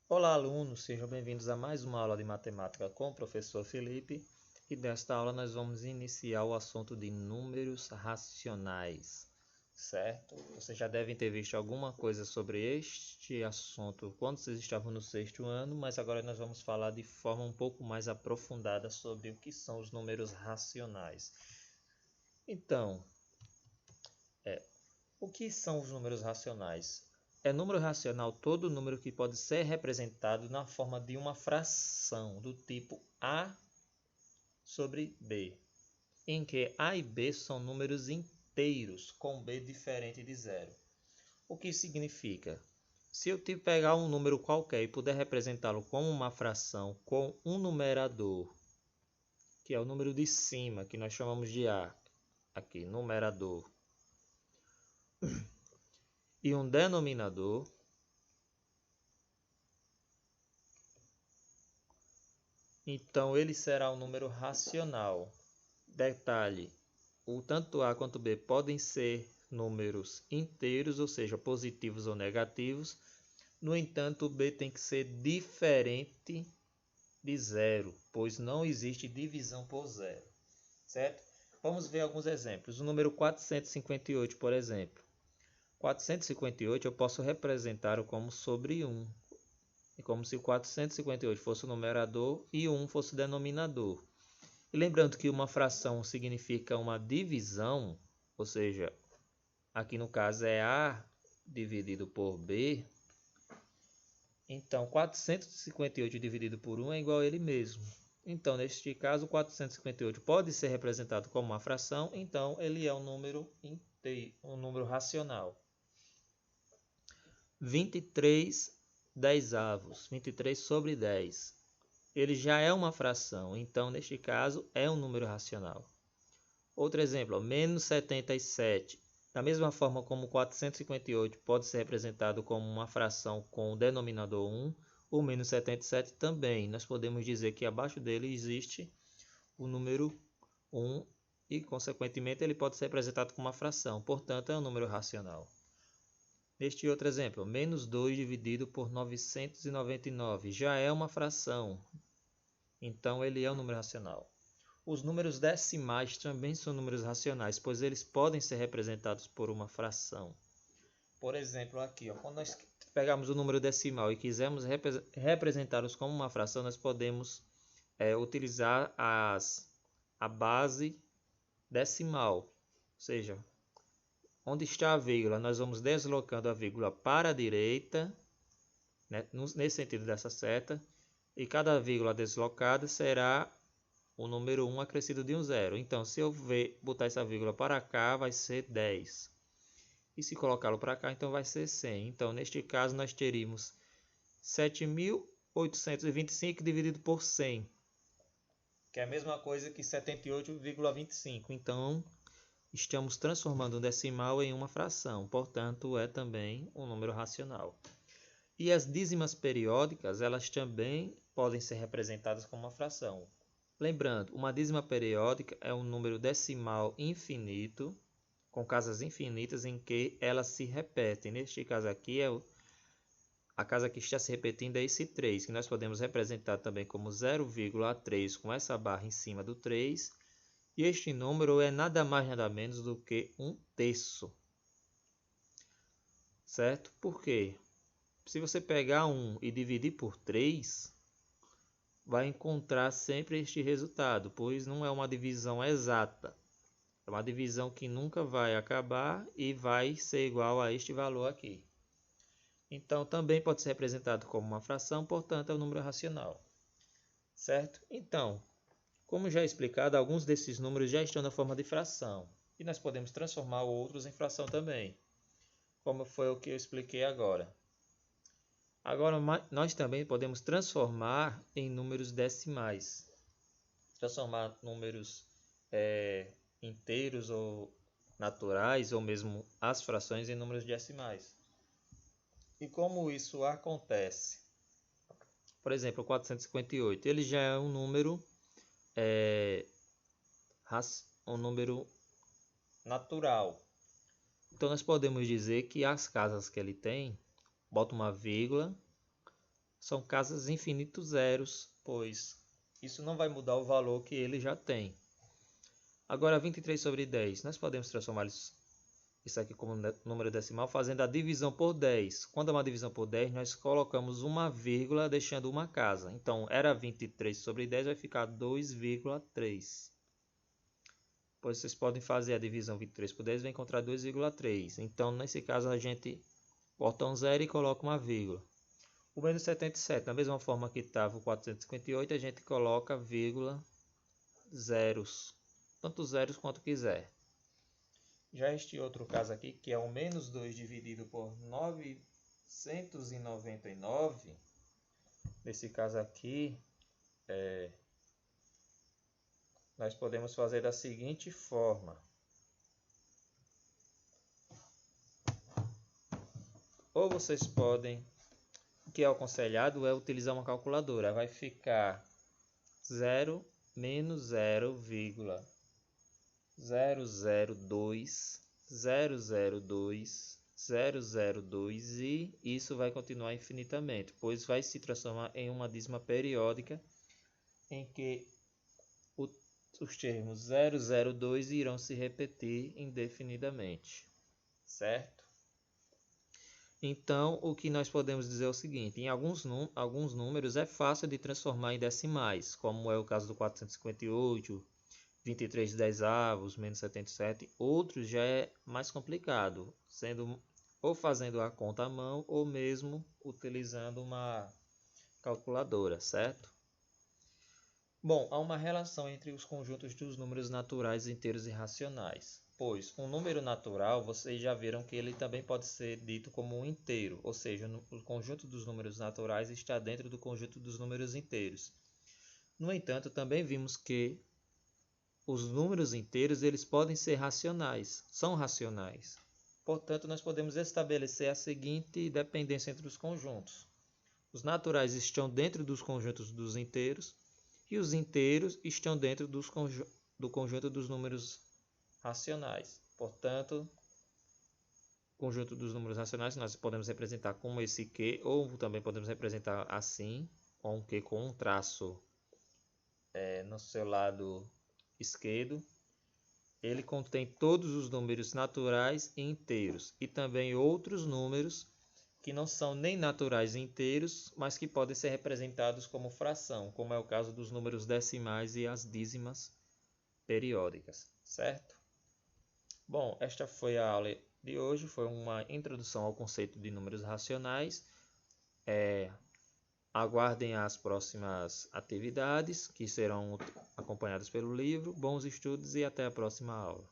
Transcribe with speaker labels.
Speaker 1: Olá, alunos, sejam bem-vindos a mais uma aula de matemática com o professor Felipe. E nesta aula nós vamos iniciar o assunto de números racionais, certo? Vocês já devem ter visto alguma coisa sobre este assunto quando vocês estavam no sexto ano, mas agora nós vamos falar de forma um pouco mais aprofundada sobre o que são os números racionais. Então, o que são os números racionais? É número racional todo número que pode ser representado na forma de uma fração do tipo A sobre B, em que A e B são números inteiros com B diferente de zero. O que significa? Se eu pegar um número qualquer e puder representá-lo como uma fração com um numerador, que é o número de cima, que nós chamamos de A, aqui, numerador, e um denominador, então ele será um número racional. Detalhe, tanto A quanto B podem ser números inteiros, ou seja, positivos ou negativos. No entanto, o B tem que ser diferente de zero, pois não existe divisão por zero, certo? Vamos ver alguns exemplos. O número 458, por exemplo. 458 eu posso representar como sobre 1. É como se 458 fosse o numerador e 1 fosse o denominador. E lembrando que uma fração significa uma divisão, ou seja, aqui no caso é A dividido por B, então 458 dividido por 1 é igual a ele mesmo. Então, neste caso, 458 pode ser representado como uma fração, então ele é um número inteiro, um número racional. 23 dezavos, 23 sobre 10. Ele já é uma fração, então neste caso é um número racional. Outro exemplo, menos 77. Da mesma forma como 458 pode ser representado como uma fração com o denominador 1, o menos 77 também. Nós podemos dizer que abaixo dele existe o número 1 e, consequentemente, ele pode ser representado como uma fração. Portanto, é um número racional. Neste outro exemplo, menos 2 dividido por 999 já é uma fração, então ele é um número racional. Os números decimais também são números racionais, pois eles podem ser representados por uma fração. Por exemplo, aqui, quando nós pegarmos o número decimal e quisermos representá-los como uma fração, nós podemos utilizar a base decimal, ou seja, onde está a vírgula, nós vamos deslocando a vírgula para a direita, né, nesse sentido dessa seta, e cada vírgula deslocada será o número 1 acrescido de um zero. Então, se eu botar essa vírgula para cá, vai ser 10. E se colocá-lo para cá, então vai ser 100. Então, neste caso, nós teríamos 7.825 dividido por 100, que é a mesma coisa que 78,25. Então, estamos transformando um decimal em uma fração, portanto, é também um número racional. E as dízimas periódicas, elas também podem ser representadas como uma fração. Lembrando, uma dízima periódica é um número decimal infinito, com casas infinitas em que elas se repetem. Neste caso aqui, a casa que está se repetindo é esse 3, que nós podemos representar também como 0,3 com essa barra em cima do 3. E este número é nada mais nada menos do que 1/3. Certo? Por quê? Se você pegar 1 e dividir por 3, vai encontrar sempre este resultado, pois não é uma divisão exata. É uma divisão que nunca vai acabar e vai ser igual a este valor aqui. Então, também pode ser representado como uma fração, portanto, é um número racional. Certo? Então, como já explicado, alguns desses números já estão na forma de fração. E nós podemos transformar outros em fração também, como foi o que eu expliquei agora. Agora, nós também podemos transformar em números decimais. Transformar números inteiros ou naturais, ou mesmo as frações, em números decimais. E como isso acontece? Por exemplo, o 458, ele já é um número natural. Então, nós podemos dizer que as casas que ele tem, bota uma vírgula, são casas infinitos zeros, pois isso não vai mudar o valor que ele já tem. Agora, 23 sobre 10, nós podemos transformar isso aqui como número decimal fazendo a divisão por 10. Quando é uma divisão por 10, nós colocamos uma vírgula deixando uma casa. Então, era 23 sobre 10, vai ficar 2,3. Pois vocês podem fazer a divisão 23 por 10 e vai encontrar 2,3. Então, nesse caso, a gente bota um zero e coloca uma vírgula. O menos 77, da mesma forma que estava o 458, a gente coloca vírgula zeros. Tanto zeros quanto quiser. Já este outro caso aqui, que é o menos 2 dividido por 999, nesse caso aqui, nós podemos fazer da seguinte forma. Ou vocês podem, o que é aconselhado é utilizar uma calculadora. Vai ficar 0 menos 0,002 002 e isso vai continuar infinitamente, pois vai se transformar em uma dízima periódica em que os termos 002 irão se repetir indefinidamente, certo? Então, o que nós podemos dizer é o seguinte, em alguns números é fácil de transformar em decimais, como é o caso do 458, 23 dezavos, menos 77, outros já é mais complicado, sendo ou fazendo a conta à mão ou mesmo utilizando uma calculadora, certo? Bom, há uma relação entre os conjuntos dos números naturais, inteiros e racionais, pois um número natural, vocês já viram que ele também pode ser dito como um inteiro, ou seja, o conjunto dos números naturais está dentro do conjunto dos números inteiros. No entanto, também vimos que os números inteiros eles podem ser racionais, são racionais. Portanto, nós podemos estabelecer a seguinte dependência entre os conjuntos. Os naturais estão dentro dos conjuntos dos inteiros e os inteiros estão dentro do conjunto dos números racionais. Portanto, o conjunto dos números racionais nós podemos representar como esse Q, ou também podemos representar assim, com um Q com um traço no seu lado esquerdo. Ele contém todos os números naturais e inteiros, e também outros números que não são nem naturais e inteiros, mas que podem ser representados como fração, como é o caso dos números decimais e as dízimas periódicas, certo? Bom, esta foi a aula de hoje, foi uma introdução ao conceito de números racionais. Aguardem as próximas atividades que serão acompanhadas pelo livro. Bons estudos e até a próxima aula.